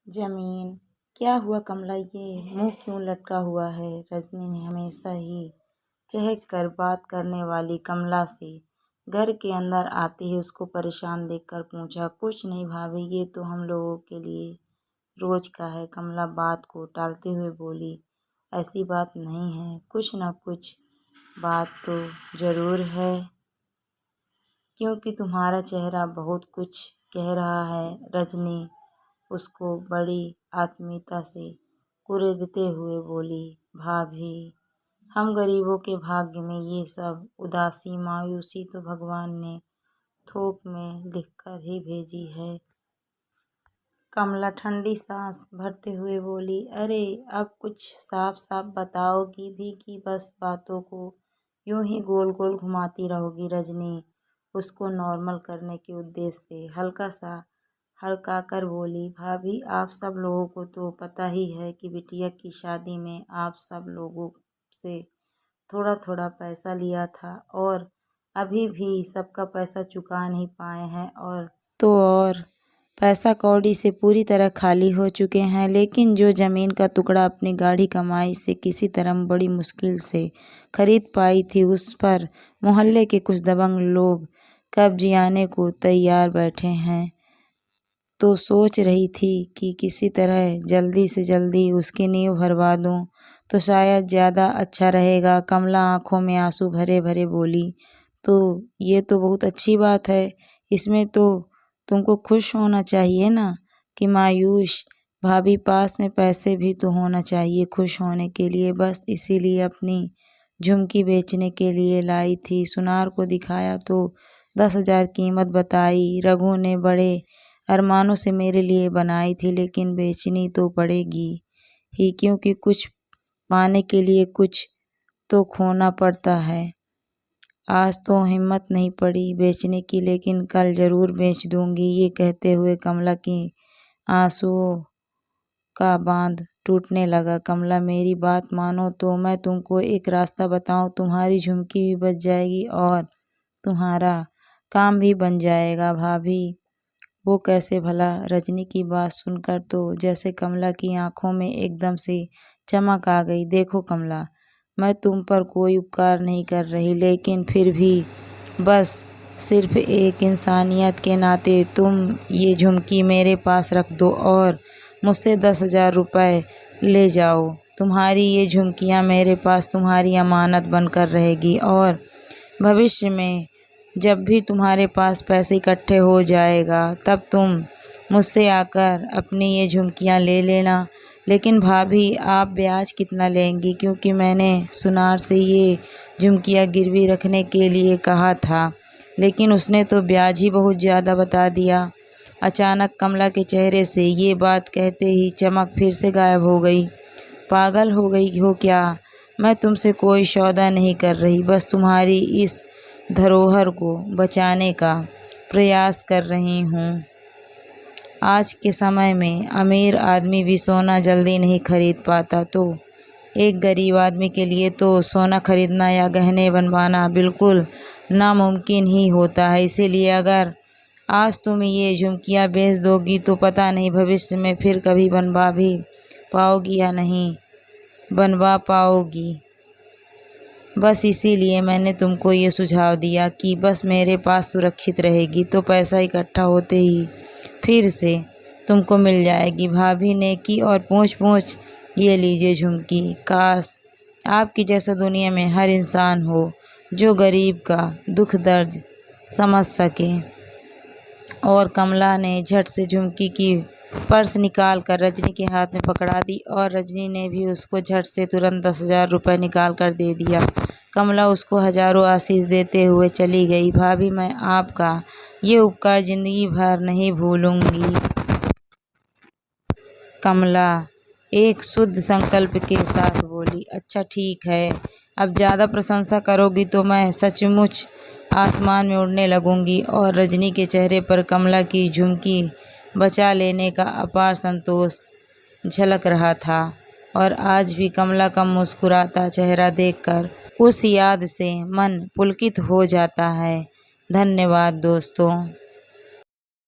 जमीन। क्या हुआ कमला, ये मुंह क्यों लटका हुआ है? रजनी ने हमेशा ही चहक कर बात करने वाली कमला से घर के अंदर आते ही उसको परेशान देखकर पूछा। कुछ नहीं भाभी, ये तो हम लोगों के लिए रोज का है। कमला बात को टालते हुए बोली, ऐसी बात नहीं है, कुछ न कुछ बात तो जरूर है, क्योंकि तुम्हारा चेहरा बहुत कुछ कह रहा है। रजनी उसको बड़ी आत्मीयता से कुरेदते हुए बोली, भाभी, हम गरीबों के भाग्य में ये सब उदासी मायूसी तो भगवान ने थोक में लिखकर ही भेजी है। कमला ठंडी सांस भरते हुए बोली, अरे अब कुछ साफ साफ बताओगी भी कि बस बातों को यूं ही गोल गोल घुमाती रहोगी? रजनी उसको नॉर्मल करने के उद्देश्य से हल्का सा हड़का कर बोली, भाभी आप सब लोगों को तो पता ही है कि बिटिया की शादी में आप सब लोगों से थोड़ा थोड़ा पैसा लिया था और अभी भी सबका पैसा चुका नहीं पाए हैं, और पैसा कौड़ी से पूरी तरह खाली हो चुके हैं। लेकिन जो जमीन का टुकड़ा अपनी गाढ़ी कमाई से किसी तरह बड़ी मुश्किल से खरीद पाई थी, उस पर मोहल्ले के कुछ दबंग लोग कब्जियाने को तैयार बैठे हैं। तो सोच रही थी कि किसी तरह जल्दी से जल्दी उसकी नींव भरवा दूं तो शायद ज़्यादा अच्छा रहेगा। कमला आंखों में आंसू भरे भरे बोली, तो ये तो बहुत अच्छी बात है, इसमें तो तुमको खुश होना चाहिए ना कि मायूस? भाभी पास में पैसे भी तो होना चाहिए खुश होने के लिए। बस इसीलिए अपनी झुमकी बेचने के लिए लाई थी। सुनार को दिखाया तो 10,000 कीमत बताई। रघु ने बड़े अरमानों से मेरे लिए बनाई थी, लेकिन बेचनी तो पड़ेगी ही, क्योंकि कुछ पाने के लिए कुछ तो खोना पड़ता है। आज तो हिम्मत नहीं पड़ी बेचने की, लेकिन कल जरूर बेच दूंगी। ये कहते हुए कमला की आंसुओं का बांध टूटने लगा। कमला मेरी बात मानो तो मैं तुमको एक रास्ता बताऊं, तुम्हारी झुमकी भी बच जाएगी और तुम्हारा काम भी बन जाएगा। भाभी वो कैसे भला? रजनी की बात सुनकर तो जैसे कमला की आंखों में एकदम से चमक आ गई। देखो कमला, मैं तुम पर कोई उपकार नहीं कर रही, लेकिन फिर भी बस सिर्फ एक इंसानियत के नाते तुम ये झुमकी मेरे पास रख दो और मुझसे 10,000 रुपये ले जाओ। तुम्हारी ये झुमकियाँ मेरे पास तुम्हारी अमानत बनकर रहेगी और भविष्य में जब भी तुम्हारे पास पैसे इकट्ठे हो जाएगा तब तुम मुझसे आकर अपनी ये झुमकियाँ ले लेना। लेकिन भाभी आप ब्याज कितना लेंगी? क्योंकि मैंने सुनार से ये झुमकियाँ गिरवी रखने के लिए कहा था, लेकिन उसने तो ब्याज ही बहुत ज़्यादा बता दिया। अचानक कमला के चेहरे से ये बात कहते ही चमक फिर से गायब हो गई। पागल हो गई हो क्या? मैं तुमसे कोई सौदा नहीं कर रही, बस तुम्हारी इस धरोहर को बचाने का प्रयास कर रही हूँ। आज के समय में अमीर आदमी भी सोना जल्दी नहीं खरीद पाता, तो एक गरीब आदमी के लिए तो सोना खरीदना या गहने बनवाना बिल्कुल नामुमकिन ही होता है। इसीलिए अगर आज तुम ये झुमकियाँ बेच दोगी तो पता नहीं भविष्य में फिर कभी बनवा भी पाओगी या नहीं बनवा पाओगी। बस इसीलिए मैंने तुमको ये सुझाव दिया कि बस मेरे पास सुरक्षित रहेगी तो पैसा इकट्ठा होते ही फिर से तुमको मिल जाएगी। भाभी ने की और पूछ पूछ, ये लीजिए झुमकी। काश आपकी जैसा दुनिया में हर इंसान हो जो गरीब का दुख दर्द समझ सके। और कमला ने झट से झुमकी की पर्स निकाल कर रजनी के हाथ में पकड़ा दी और रजनी ने भी उसको झट से तुरंत 10,000 रुपये निकाल कर दे दिया। कमला उसको हजारों आशीष देते हुए चली गई। भाभी मैं आपका ये उपकार जिंदगी भर नहीं भूलूंगी। कमला एक शुद्ध संकल्प के साथ बोली, अच्छा ठीक है, अब ज़्यादा प्रशंसा करोगी तो मैं सचमुच आसमान में उड़ने लगूंगी। और रजनी के चेहरे पर कमला की झुमकी बचा लेने का अपार संतोष झलक रहा था। और आज भी कमला का मुस्कुराता चेहरा देखकर उस याद से मन पुलकित हो जाता है। धन्यवाद दोस्तों।